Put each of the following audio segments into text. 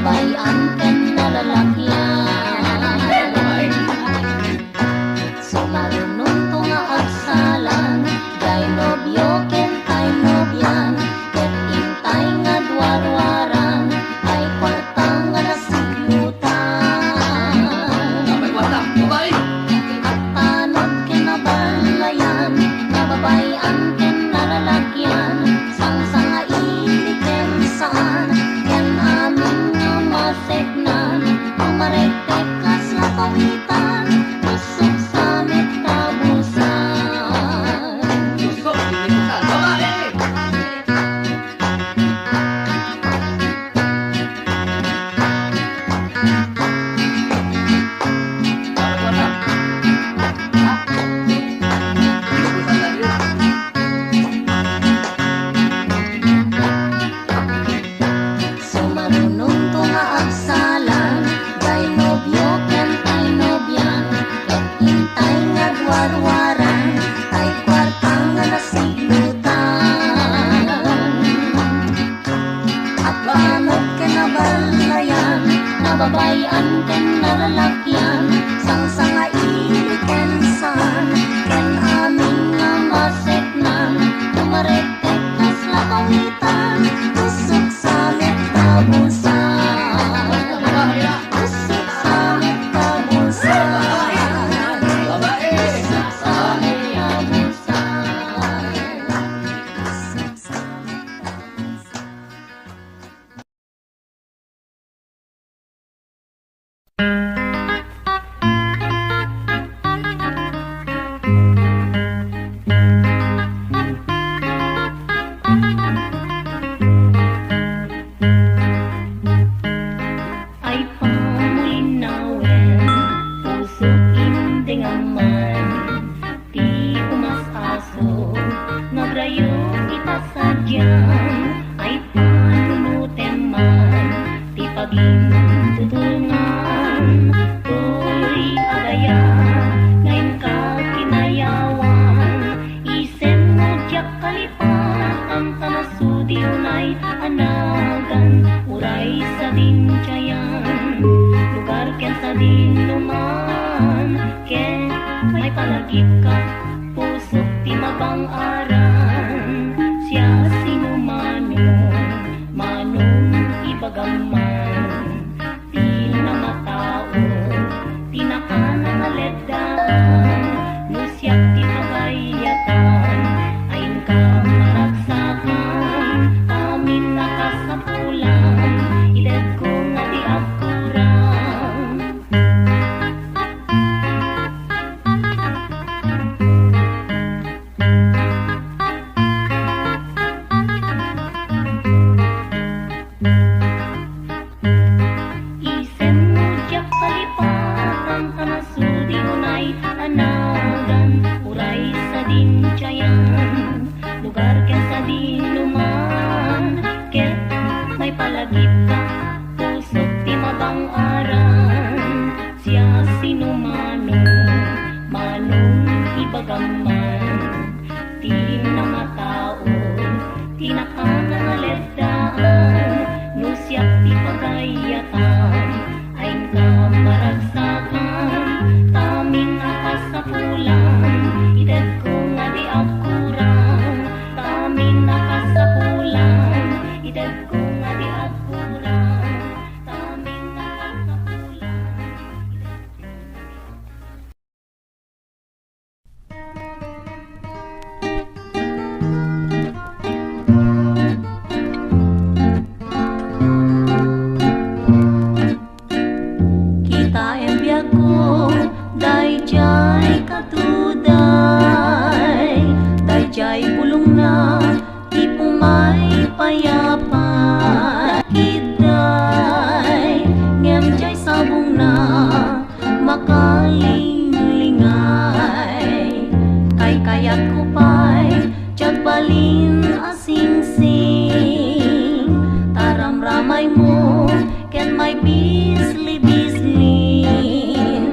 nababayan ken nalalakyan. Sumarunong to nga agsalan, kay nobyo ken kay nobyan, ket intay nga duwarwaran, ay kwarta nga nasiglutan. At tanod ken nabalayan, nababayan ken nalalakyan, sang nga ili ken saan, ken amin nga maseknan, umarektek kas na pawitan, tusok sa metabusan. Sumarunong to nga agsalan, kay nobyo ken kay nobyan, ket intay nga duwarwaran, kay kwarta nga nasiglutan. At banat ken nabalayan, nababayan ken nalalakyan, sang nga ili ken saan, ken amin nga maseknan, umarektek kas lakawitan, tusok sa metabusan. Tusok sa metabusan. Tusok sa metabusan. Tusok sa metabusan. Ay pamulinawen, pusok inding aman, di umas-aso, nagrayo kita sadyang, ay panunuten man, di pagintutulungan, tuy agaya, ngayon ka kinayawan, isem mo diyak kalipat, ang tanasudiyo na'y anagan, uray sa dinjayan, lugar ken sa dinuman, ken may palagip ka, pusok ti mabang-aran, siya sinumanong, manong ibagaman, di na matao, di na ka nangaledaan, no siya ti pagayatan, ayon ka maragsakan, amin nakasapulan, ilad ko nga di agkurang. Isem mo diyak kalipat, ang tanasudiyo na'y anagan, uray sa dinjayan, lugar ken sa dinuman, ket may palagip ka, pusok ti mabang-aran, siya sinumanong, manong ibagaman, di na matao, di na ka nangaledaan, no siya ti pagayatan, ayon ka maragsakan, tamin nakasapulan, idad ko nga di agkurang, tamin nakasapulan, idad ko nga di agkurang, tamin nakasapulan, idad ko nga di kita embiak ko, dayjay katuday, dayjay pulong na, di pumay payapan, kiday, ngem jay sabong na, makalingay, kay kayat ko pa'y, jagbalin asing-sing, taram-ramay mo, ken may bisli-bislin,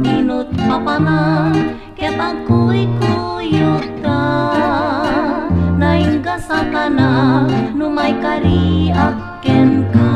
ninot papanang, ket agkuy-kuyot ka, naingga sa tanak, numay kariak ken ka,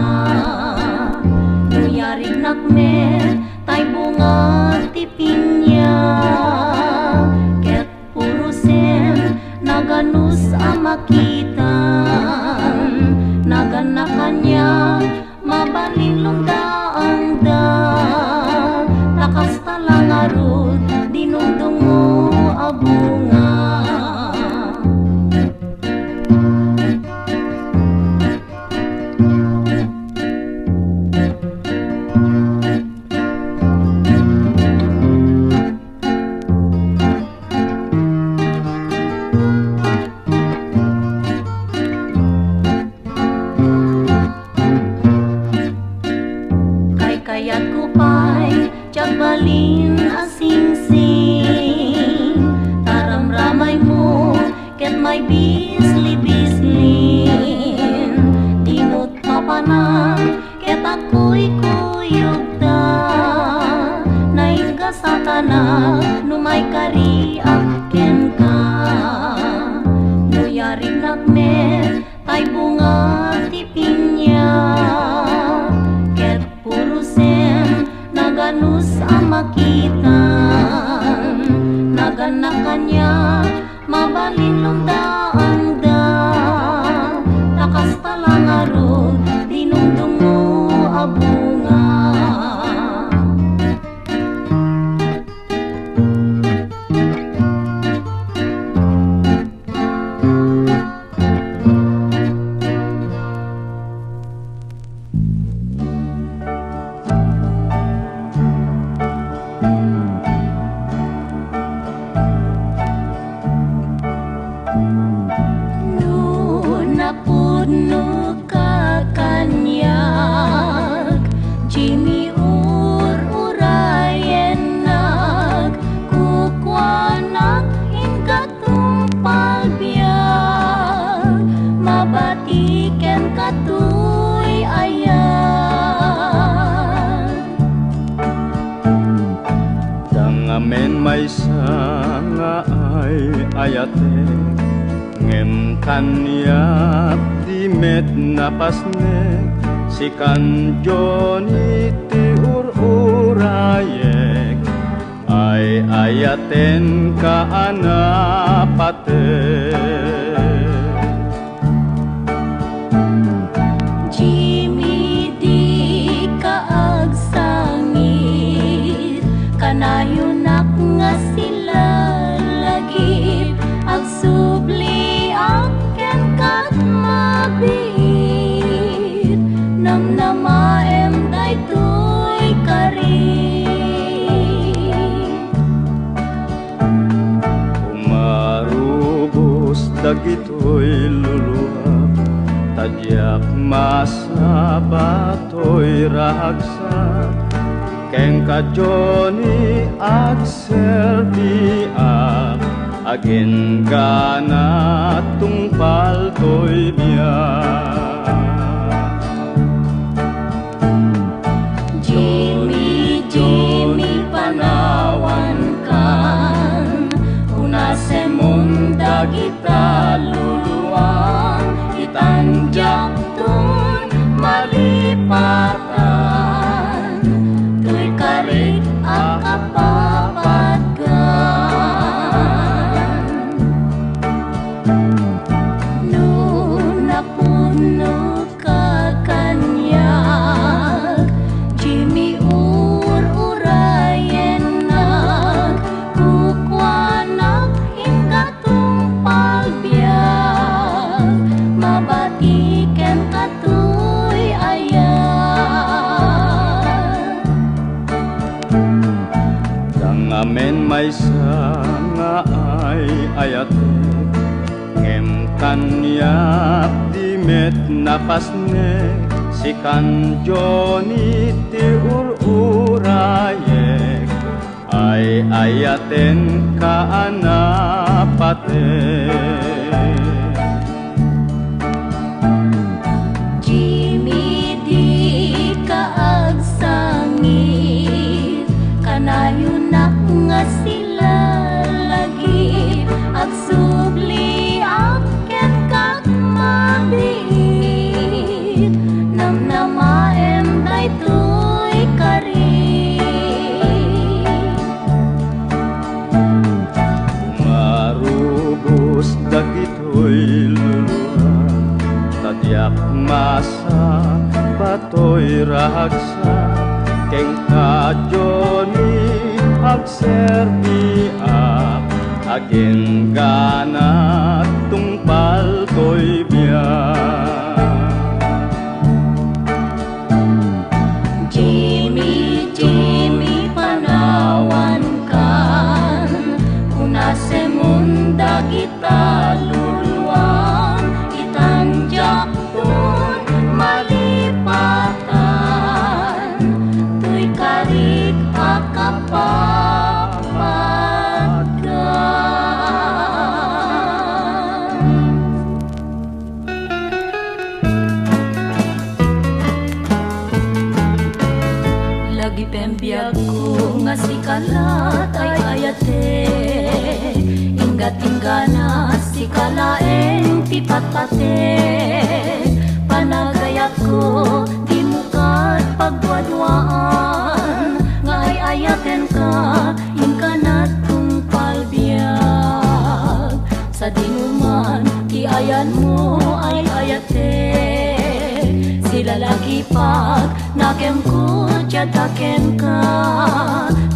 ket ako'y kuyog ta naingga sa tanan numay kariak ken ka no yarig nagmet tay bunga ti pinya ket puro sen naganus ang makitan naganak kanya mabalin lumdaan da takas talang arod dinungdung mo abunga Amen may nga ay ayate ngem kanyat di met napasnek si kanjoni ti urayek ay ayaten ka anapate Jimmy di kaagsangit kanayunak nga sila lagi ag subli aken kat mabit nam namaem daytoy kari umarubos dagitoy luluhap tadyak masabatoy ragsa keng kajoni ag serbiak agen gana tungpal toy biak Jimmy panawan kan una semunda kita luluan itanjak tun malipatan tuy karit akapapatkan nuna puno ka kanyak Jimmy urayen nag kukwanak hingga tumpal biyak mabatiken katuy ayan amen may nga ay ayate ngem kanyat di met napasnek si kanjoni ti urayek ay ayaten ka anapate Jimmy di kaagsangit kanayunak nga sila lagi ag subli aken kat mabit nam namaem daytoy kari marubos dagitoy luluha tadyak masa batoy ragsa keng kajoni ag serbiak agen gana tungpal toy biak Jimmy panawan kan una semunda kita luluan itanjak tun malipatan tuy karik akapapatkan si kalat ay ayate, ingat-ingana si kalaeng tipatpate. Panagayat ko di mukat pagwadwaan, ngay ayaten ka inkanat kung palbiag. Sa dinuman ti ayan mo ay ayate, sila lagi pag nakem ko tiyadaken ka.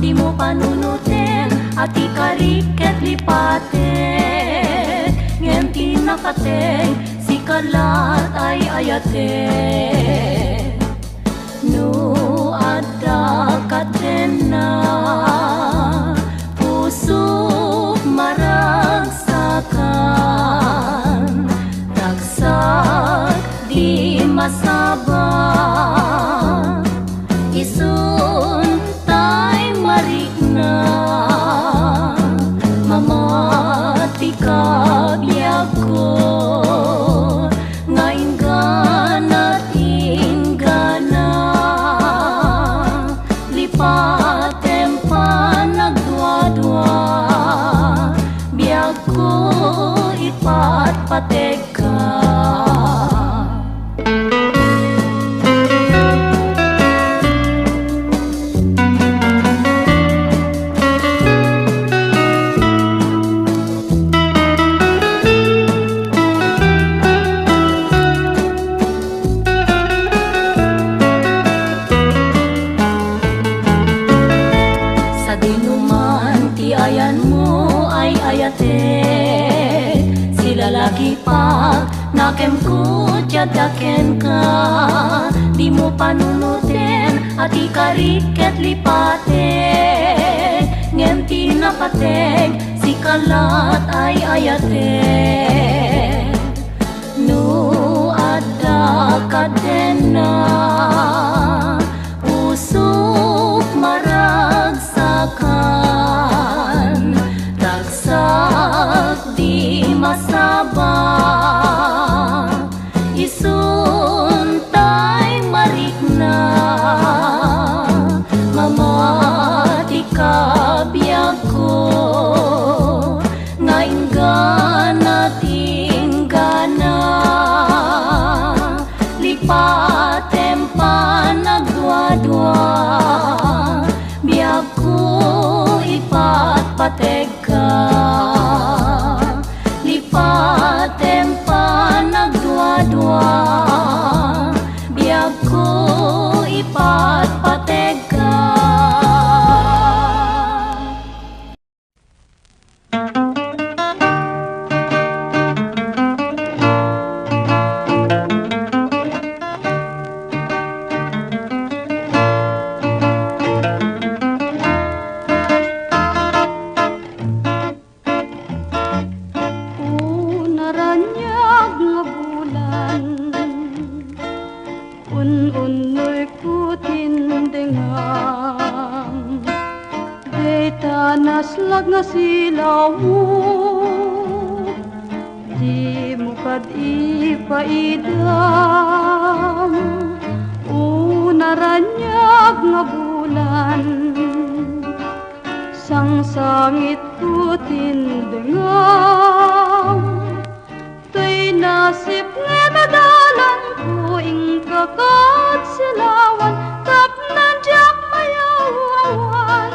Di mo panunutin at ikariket lipaten, ngenti nakateng si kalat ay ayate. No ada katena pusok maragsakan, tagsak di masaba, isun tay marikna, mamati ka biyak ko, ngayon ganat ingana, lipatem pa nagdwa-dwa, biyak ko ipatpatek ka. Lagi pag nakem ko tiyadaken ka, di mo panunutin at ikariket lipaten, ngenti napateng si kalat ay ayate. No ada kadena usok maragsakan, tagsak di masaba, isun tay marikna, mamati ka biyak ko, ngayon ganat ingana, lipatem pa nagdwa-dwa, biyak ko ipatpatek ka. Lipatem pa nagdwa-dwa, biyak ko ipatpatek ka. Naslag nga silaw di mo kad ipaidam, unaranyag nga bulan sang sangit ko tindengam, to'y nasip nga nadalan ko ing kakat silawan, tapnan diyak mayawawan.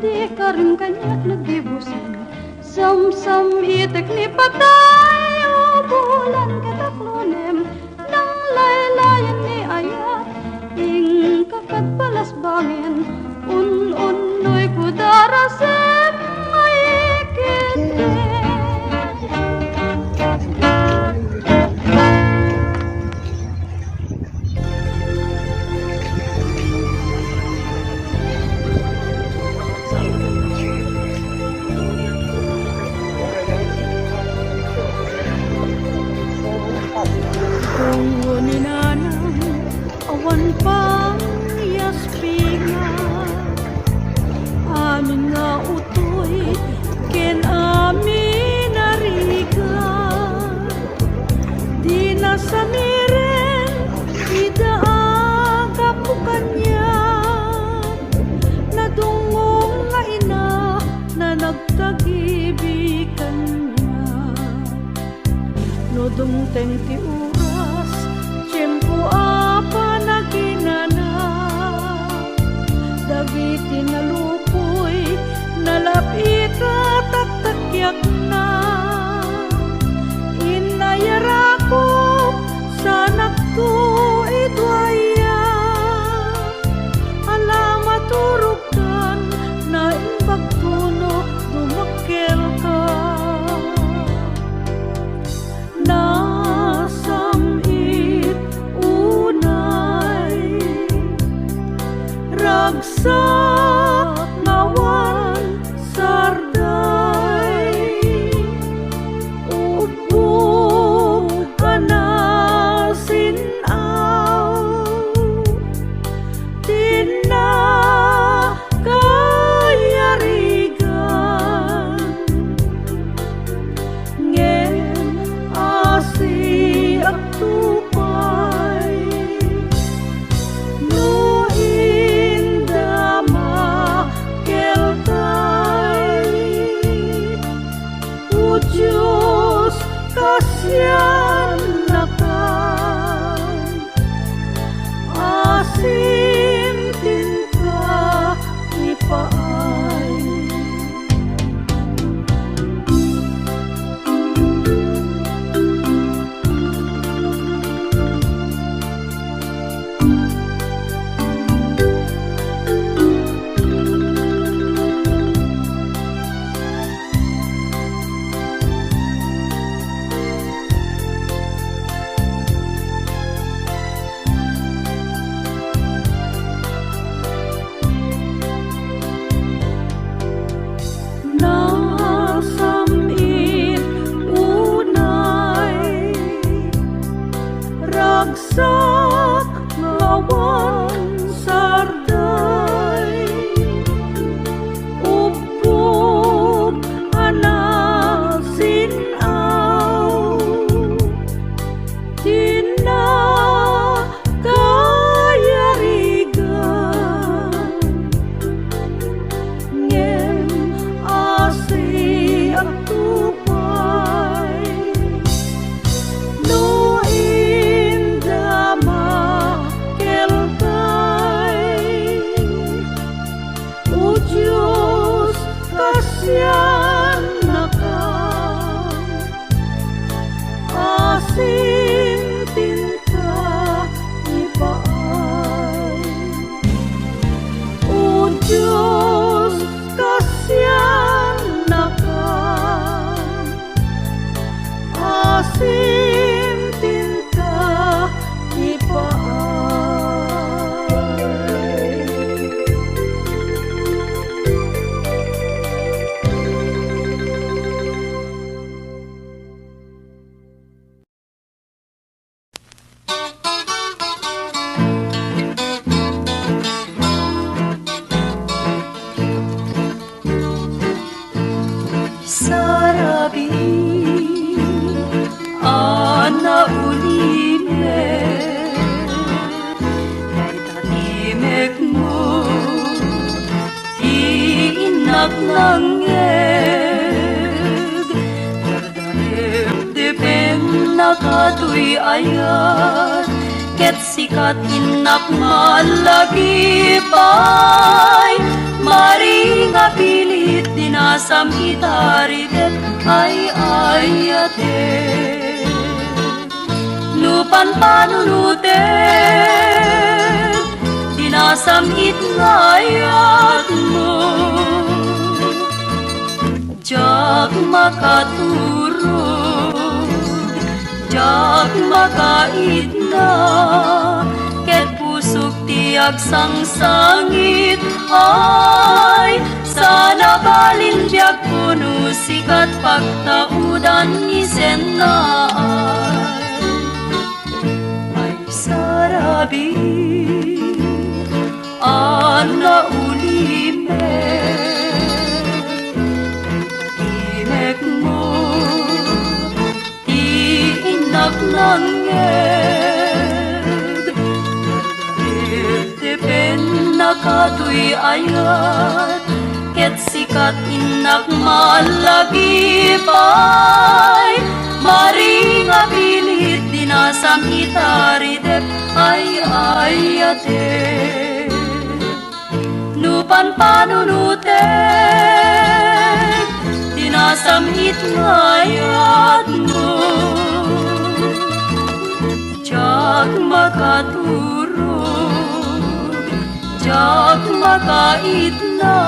Di ka rin kanyak nagdibusin, sam-sam itik ni patay o bulan kataklonem, nang laylayan ni ayat ing kakat balas bangin, un-unoy kudarasem ngayikite. Awan pang yaspinga, amin nga utoy, ken amin nariga, di nasamiren, ida aga po kanya. Bagsak lawan sarday, upog anak sinaw, tina kayarigan, ngem asi ang tupay, no inda makelkay, o Diyos kasyan na ka, asim tinta ipaay, o Diyos kasyan na ka, asim tinta ipaay. Sarabi ana ulime kay tatimek mo iinak langeg dardarip-dipin nakatuy ayat ket sikat inak malagipay mari nga pilit dinasam itaridet ay ayate nupan panunutet dinasam itngayat mo jak makaturog jak makaitna ket pusok tiag sangsangit ay sana balin biag puno sikat pagtaudan isen na ay sarabi ana ulime imek mo iinak langeg dipin nakatuy ayat ket sikat inak malagipay mari nga pilit dinasam itaridep ay ayate nupan panunutek dinasam itngayat mo jak makaturog jak makaitna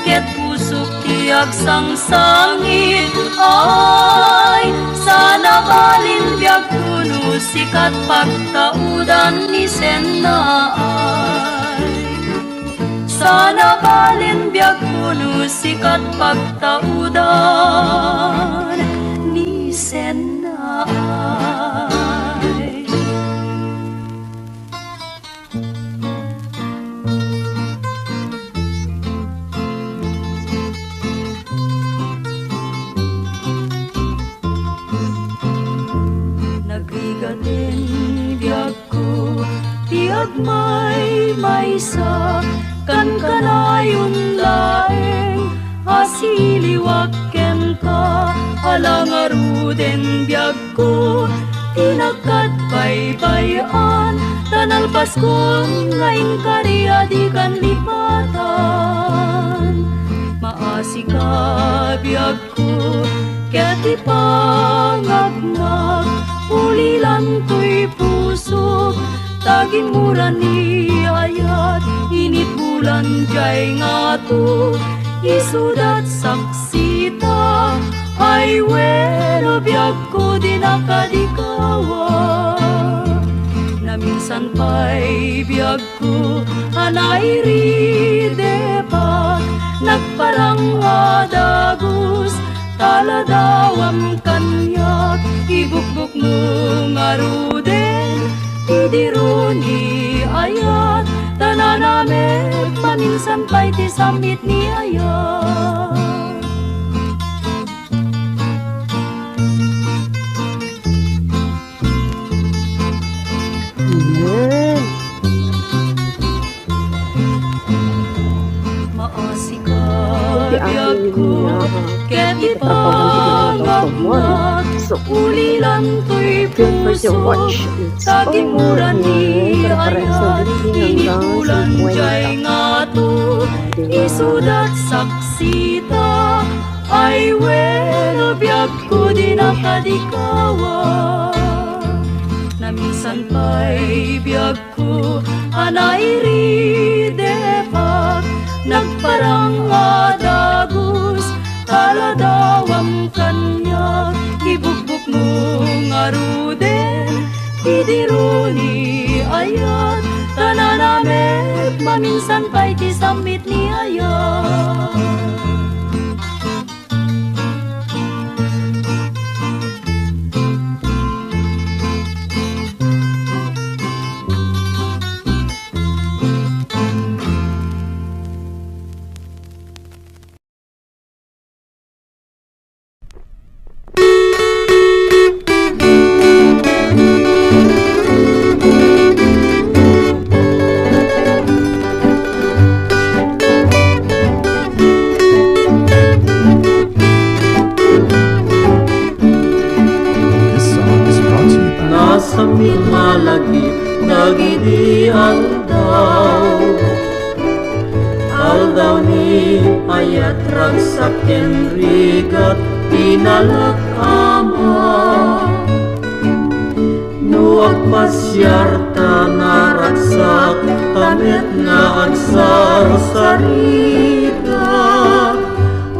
ket pusok tiag sangsangit ay sana balin biag puno sikat pagtaudan isen na ay sana balin biag puno sikat pagtaudan nisen na ay. Nagrigaten biag ko tiag may maysa kan kanayon laeng asiliwak ken ka alang aruden biag ko tinakat baybayan tanalpas kong ngayon kariya di kan lipatan maasi ka biag ko ket ipangagmag ulilan to'y puso taging mura ni ayat init bulan jay nga to isudat saksita ay weno biag ko di nakadikawa na minsan pa'y biag ko anay depak nagparang adagus taladawam kanyak ibukbuk mo nga rude idiruni ayat tananamek maminsan pa'y ti samit ni ayat. Maasika ko ket ipangagmat ulilan to'y puso tagimura ni ayat inipulan jay nga to isudat saksita ay weno biag ko di nakadikawa na minsan pa'y biag ko anairi depak nagparang adagus taladawam kanya ibugbog mo nga ruden idiruni ayat tananamek maminsan pa'y ti samit ni ayat. Samit malagi dagiti aldaw ni ayat ragsaken rigat pinalak ama no agpasyarta naragsak tamet nga agsar-sarita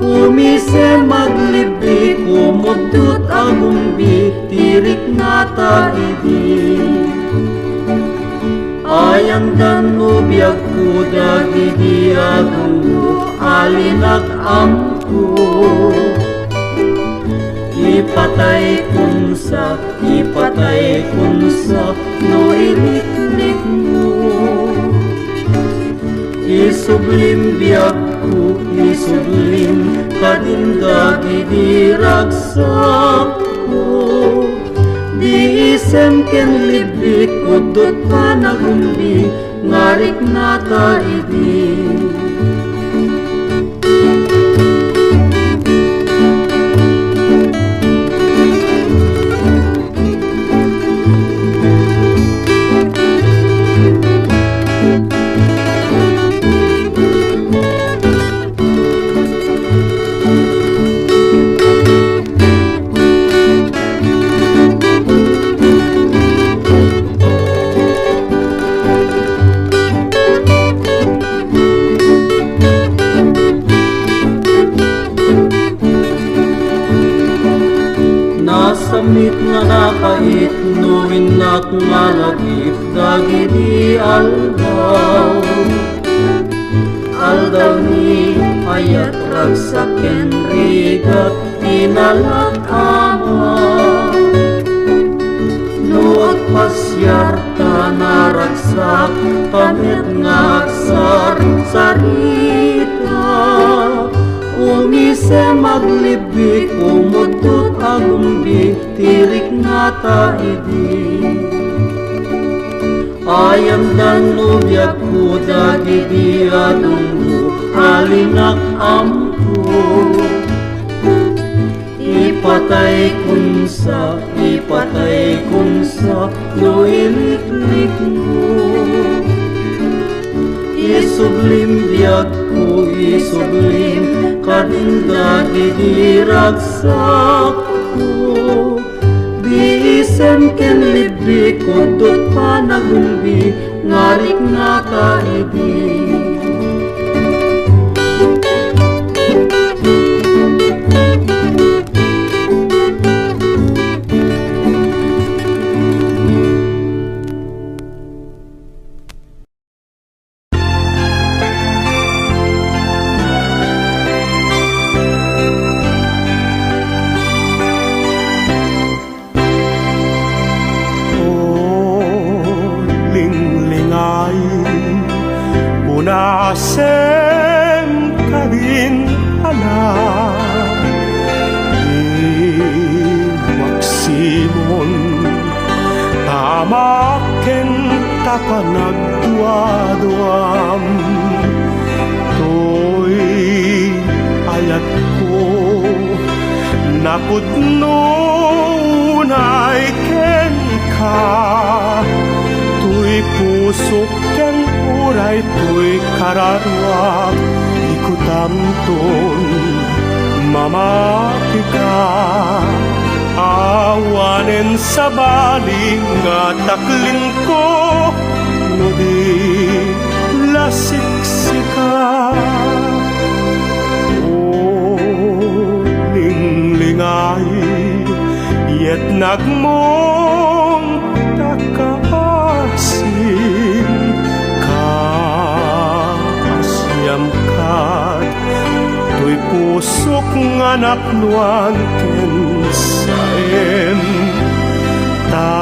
umise maglibig umudot agumbi tirik na taidi ayang danubiyag ko dagidi agungo alinak amko ipatay kunsa no iliklik mo isublim biyag ko isublim kadindagi diragsak ko di isem ken libik udot pa nagumbi ngarik na taidi Samit nga nakait nuwin na kumalagip dagiti aldaw ni ayat ragsaken rigat pinalak ama no agpasyarta naragsak pamit nga agsar sarita umise maglibig umudot agumbi tirik nga taidi ayam danubiyag ko dagiti adunggo alinak amko ipatay kunsa no iliklik mo isublim biyag ko isublim kadindagi diragsak ko di isem ken libik udot pa nagumbi ngarik na kaidi Masem kagin anak di maksimon tamaken tapanagduaduam to'y ayat ko napudnunay ken ka tuy pusok ken uray tuy kararwa ikutamton mamapika awanen sa baling nga taklin ko no di lasiksika o linglingay yet nagmong takaasin kaasyam kat tuy pusok nga napluan ken saem ta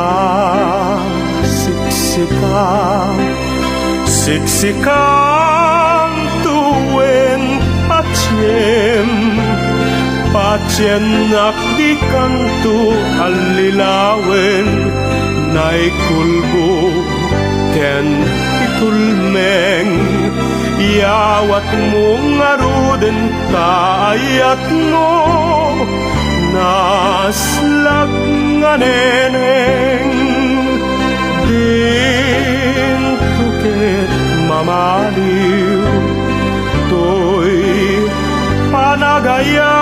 siksikang tuwen patyen nakdikan tu alilawen naikulbo ken itulmeng yawat mo ngaruden kaayat mo naslag nga neneng din tuket mamaliw to'y panagaya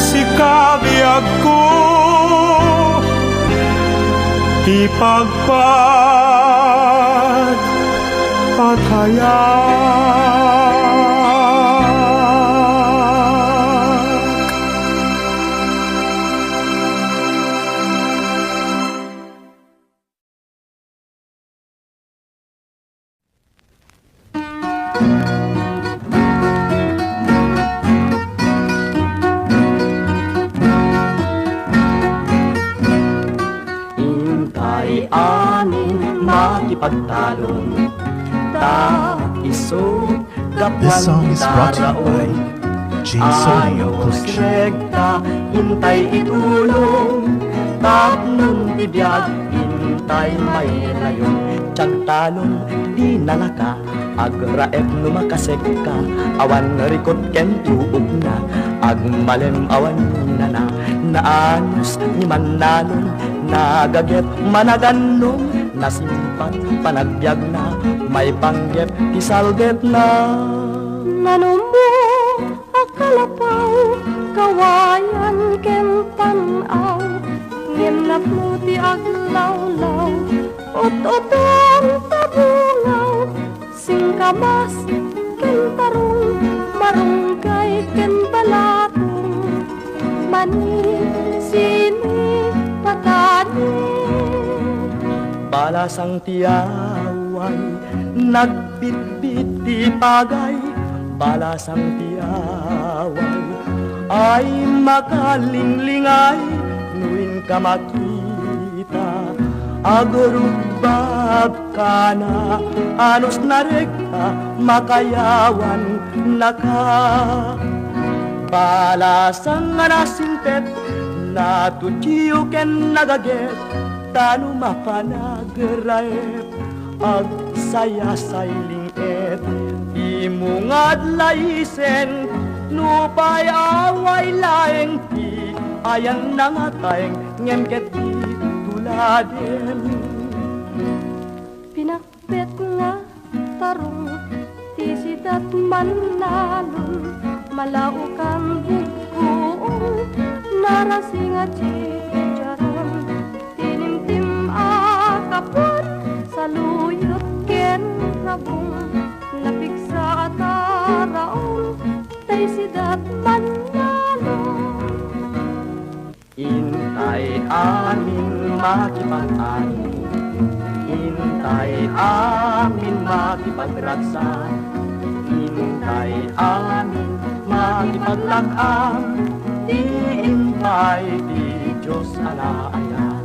si kabiyag ko ipagpataya. Makipagtalon ta isog This song is brought to you by Jason Collection. Rekta intay itulong tapnon tibiyag intay may layon tiyagtalon di nalaka agraep numakasek ka awan rikot ken tuog na agmalem awan na naanos ni manalon nagaget managanong nasimpat panagbiag na may panggep isalget na Nanumo akalapaw kawayan ken tanaw ngem napnuti aglawlaw ot-oton tabungaw singkamas ken tarong marunggay ken balatong mani sini patani balasang tiyaway nagbitbit di pagay balasang tiyaway ay makalingling-ay nuwin ka makita agurubab ka na anos na rekta makayawan naka balasang anasintet natuchiyo ken nagaget tanu mapanagaraep ag sayasayling et imungad laisen nupay away laeng ti ayan nangatayeng ngemket ti tuladen pinakpet nga tarong tisidat manalon malaukan bukuong narasing at chicharon tinimtim akapon saluyot ken rabong napiksa at araon tisidat manalon intay amin makipag-ani intay amin makipagraksa intay amin makipaglakam di impay di Diyos alaayan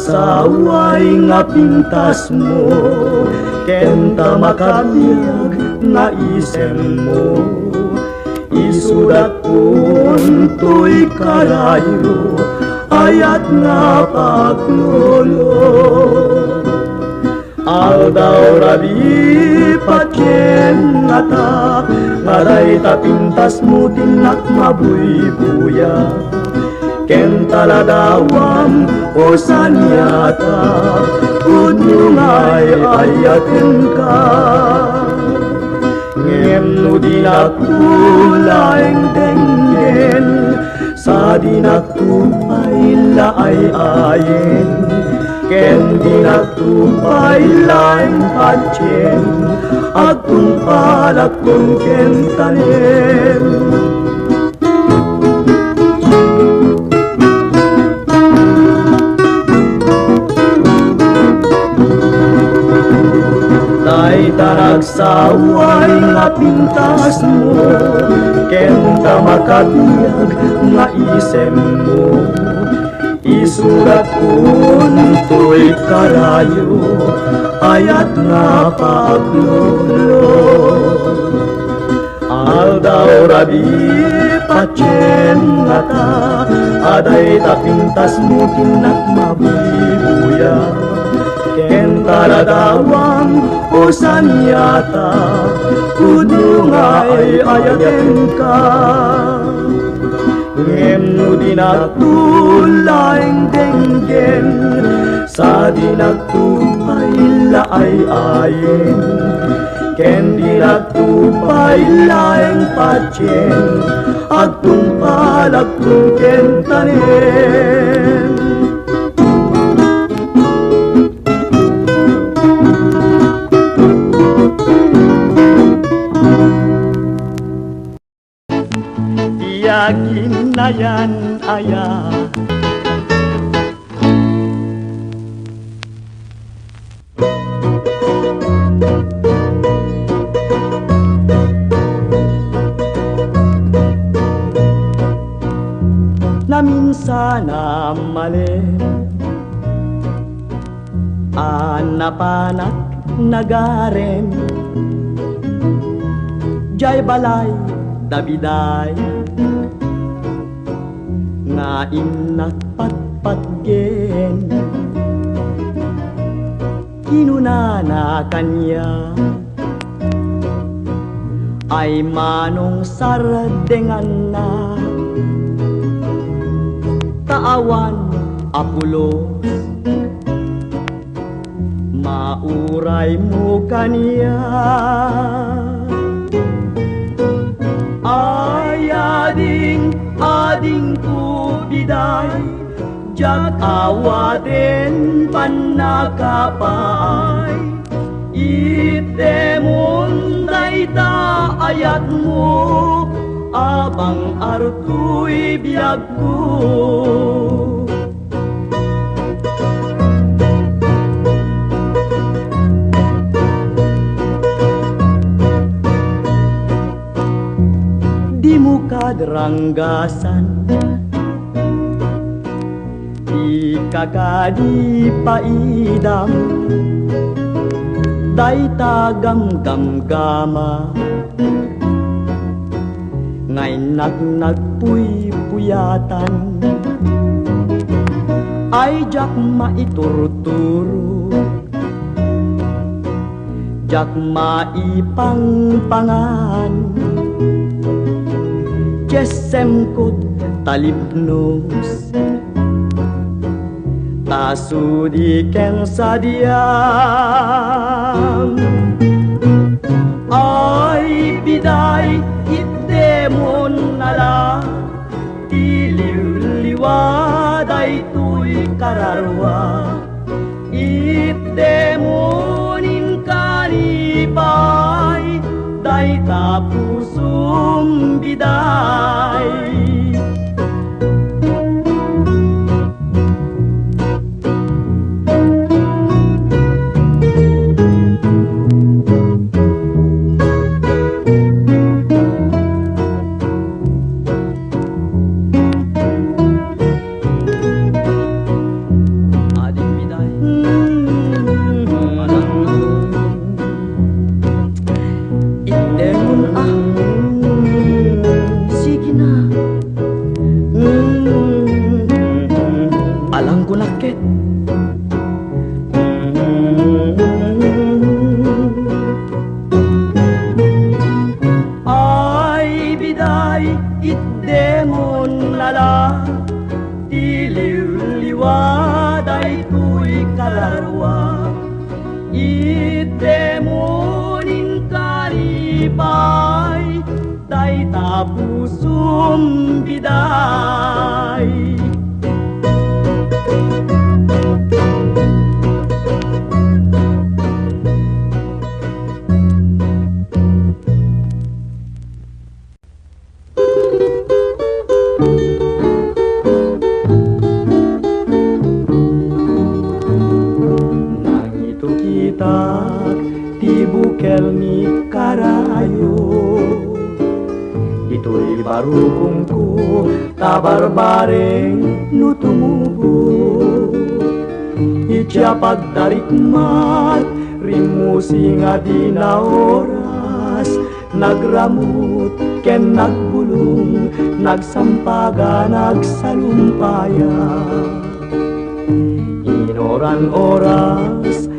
saway nga pintas mo, kenta makabiyag nga isem mo. Isulat punto'y karayo, ayat nga paglolo. Aldaw rabi patyen ngata, ngaray ta pintas mo tinak mabuybuya. Ken taladawam o sanyata, unyungay ayaten ka. Ngem no dinakulaeng denggen, sa dinakupay laay-ayen. Ken dinakupay laeng patyen, agkong palakong ken tanem. Tay taragsaway nga pintas mo, kenta makabiyag nga isem mo. Isulat punto'y karayo, ayat nga paglolo. Aldaw rabi patyen nga ta, aday ta pintas mo tinak mabibuya. Ken taladawang o sanyata, unyungay ayaten ka. Ngem no dinakulaeng denggen, sa dinakupay laay-ayen. Ken dinakupay laeng patyen, agtong palagtong ken tanem. Iyagin na yan aya, na minsan na mali, anapanak nagaren, jay balay dabiday, nga inak patpatgen. Kinunana kanya ay manong sardengan na, taawan apulos, mauray mo kanya. Ading tubiday, jag awaten panakapay. Itemon dayta ayat mo, abang arto'y biyag ko. Di mo kadranggasan, di kakadi paidam, day tagam gamgama, ngay nagpuyatan, ay jak maituruturo, jak maipangpangan. Jesem kot talipnos, tasudi ken sadiam. Ay biday itdemon nala, tiliw-liwaday tuy kararwa. Itdemonin kanipay, day tapusum biday. Ading ket ay biday itdemon lala diliw-liwad ay tuy kalarwa itdemonin karibay day tapusum biday. Bukel ni karayo ito'y barukong ko tabarbareng nutumubo itya pagdarikmat rimusi nga di na oras nagramut ken nagbulong nagsampaga nagsalumpaya inoran oras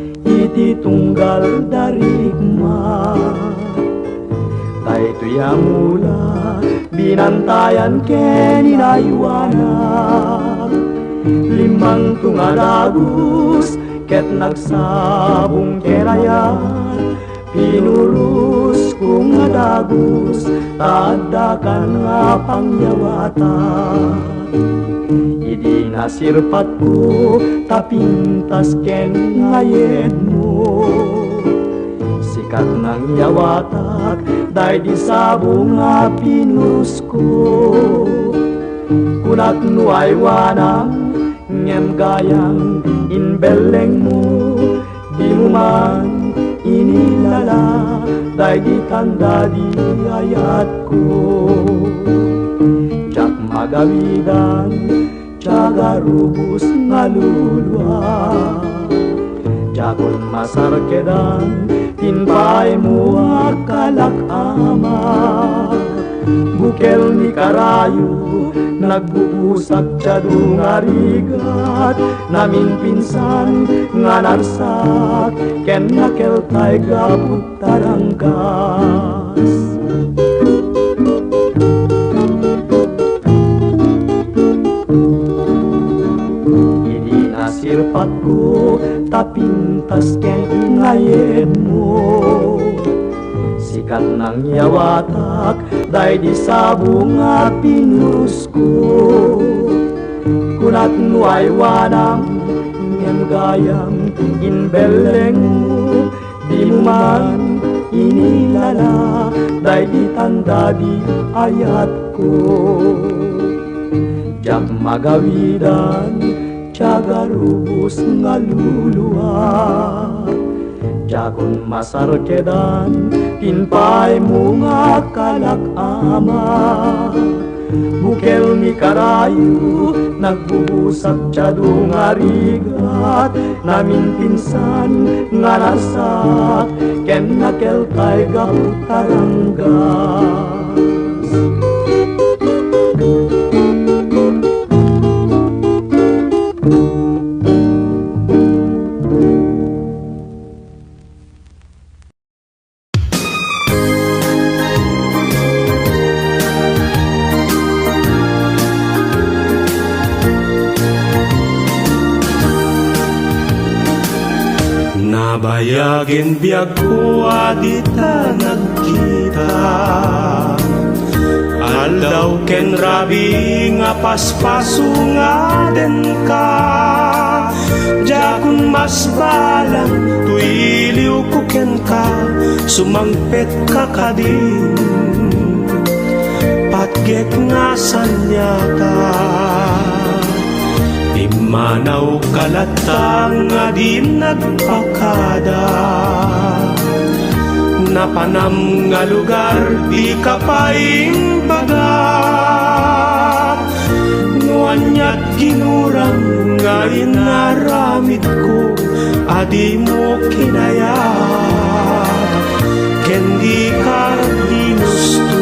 iti tunggal darigma daytoy amula binantayan ken inaywanan limang tungalagus ket nagsabong kenayan pinurus kung adagus tadakan nga pangyawatan idi nasirpat ko tapintas ken ngayed mo sikat ng yawatak day di sabong nga pinus ko kunat nuay wanang ngem gayang inbeleng mo di mo man inilala day di tanda di ayat ko jak magawidan jagarubus ngalulwa jakon masarkedan tinpay mo akalak ama bukel ni karayo nagbubusak jadung arigat namin pinsan nga narsak ken nakeltay gabut tarangkas sirpat ko tapintas ken ngayed mo sikat ng yawatak day di sabong nga pinurus ko kunat nuay wanang ngem gayang inbeleng mo di mo man inilala day di tanda di ayat ko jak magawidan jagarubus ngaluluwa jakon masarkedan tinpay mo nga kalak ama bukel ni karayo nagbubusak jadung arigat namin pinsan nga nasak ken nakeltay gabut taranggas Nabayagin biyag ko adita nagkita Aldaw ken rabi nga paspaso nga den ka Jakun mas balang tuiliw ko ken ka Sumangpet ka kadin Patgek nga sanyata Manaw kalatang nga di nagpakada Napanam nga lugar di kapaing baga Nguanyat ginurang nga inaramid ko Adi mo kinaya Kendi ka ginusto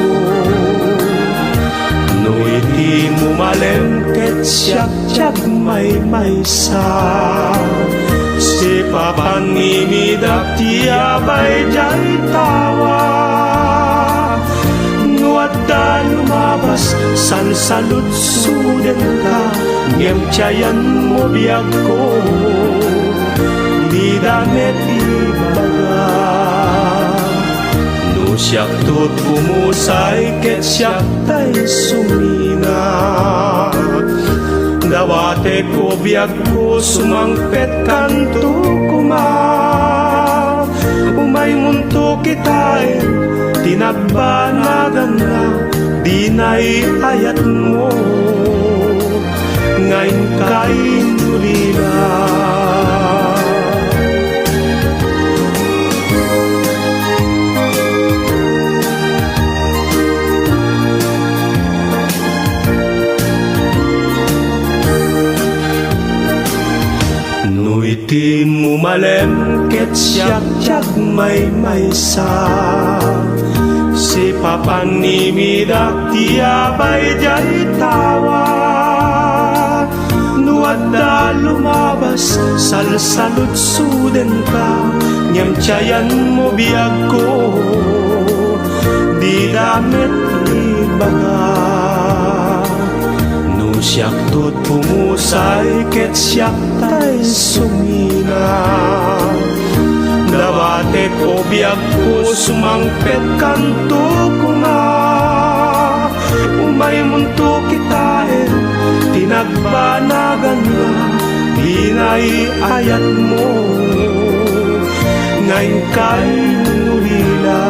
No ti mumalengket siyak tiyag maysa. Si papanimidak ti abay jay tawa. Nuadda lumabas san saludsuden ka, ngem tiyayan mo biyag ko, di damit ibaga. No siyak tut pumusay ket siyak tay sumina. Dawate ko biyag ko sumangpet kanto kuma. Umay munto kitain tinagbanagan na di na'y ayat mo ngayon ka'y nulila. Iti mumalem ket siyak tiyag maysa. Si papanimidak ti abay jay tawa. Nuadda lumabas salsaludsuden ka, ngem tiyayan mo biyag ko, di damit ibaga. Siyak tut pumusay ket siyak tay sumina. Dawate ko biyag ko sumangpet kanto kuma. Umay munto kitaen tinagbanagan na di na'y ayat mo ngayon ka'y nulila.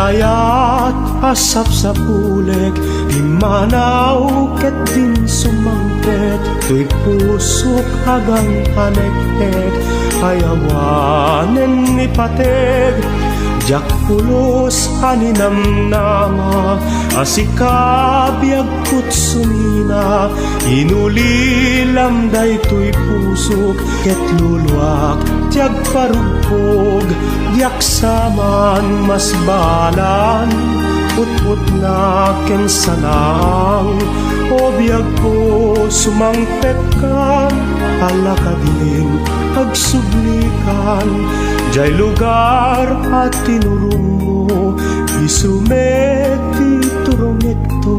Ayat asap sa pulik, imanaw ket din sumangpet, tuy pusok agang anek-ek, ayawanen ni pateg, jak pulos aninam nama, asikabyag kut sumina, inulilam day tuy pusok, ket luluak, jak parugpog, yak saman mas balan, put-put na ken sanang, o biyag ko sumangpet kan, alakadin agsublikan, jay lugar at tinurong mo, isumeti turongek to,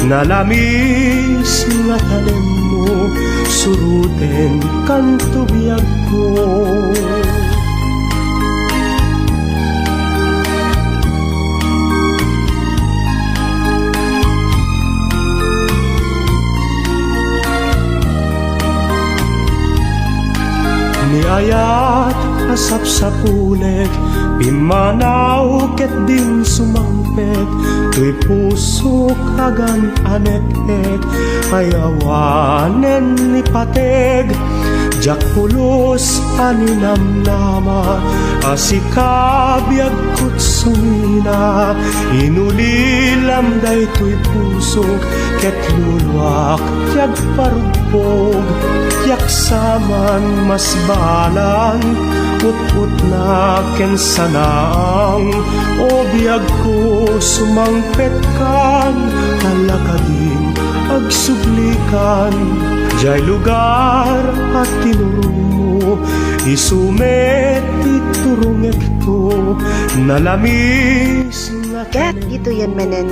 nalamis nga tanem mo, suruten kan tubiyag ko. Niayat asap sa pulik, pimanaw ket din sumangpet, tuy pusok agan anek-ek, ayawanen ni pateg, jak pulos aninam nama, asikabyag kut sumina, inulilam day tuy pusok, ket luluak tiag parugpog, yak saman mas balan, put-put na ken sanang, o biyag ko sumangpet kan, alakadin agsublikan, jay lugar at tinurong mo, isumeti turongek to, nalamis nga Kat, gitu yan manan